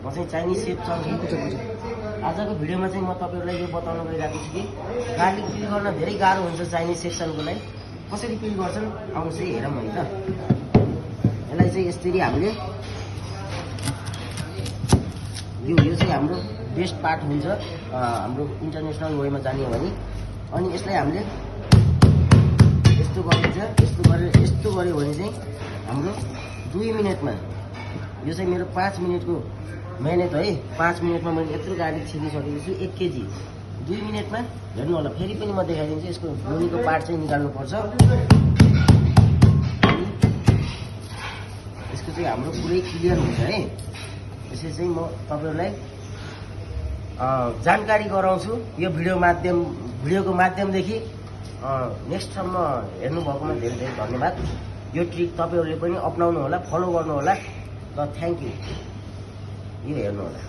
म चाहिँ Chinese safe चलाउँछु। आजको भिडियोमा चाहिँ म तपाईँहरूलाई यो बताउन गइरहेको छु कि गार्लिक पिल गर्न धेरै गाह्रो हुन्छ चाइनिज सेक्सनको लागि। कसरी पिल गर्छन् आउनुहोस् है हेरौँ है त। यसलाई चाहिँ यसरी हामीले यो चाहिँ हाम्रो बेस्ट पार्ट हुन्छ हाम्रो इन्टरनेसनल वेमा जाने हो भने। अनि यसलाई हामीले यस्तो गरिन्छ, यस्तो गऱ्यो भने चाहिँ हाम्रो 2 मिनटमा, यो चाहिँ मेरो 5 मिनटको मेहनत है, 5 मिनटमा मैले यत्रो गार्लिक छिलिसकेको छु 1 केजी। 2 मिनटमा हेर्नु होला, फेरि पनि म देखाइदिन्छु। यसको मुनिको पार्ट चाहिँ निकाल्नुपर्छ। यसको चाहिँ हाम्रो पुरै क्लियर हुन्छ है। यसरी चाहिँ म तपाईँहरूलाई जानकारी गराउँछु यो भिडियोको माध्यमदेखि। नेक्स्टसम्म हेर्नुभएकोमा धेरै धेरै धन्यवाद। यो ट्रिक तपाईँहरूले पनि अपनाउनु होला, फलो गर्नु होला। ल थ्याङ्क यू। यो हेर्नु होला।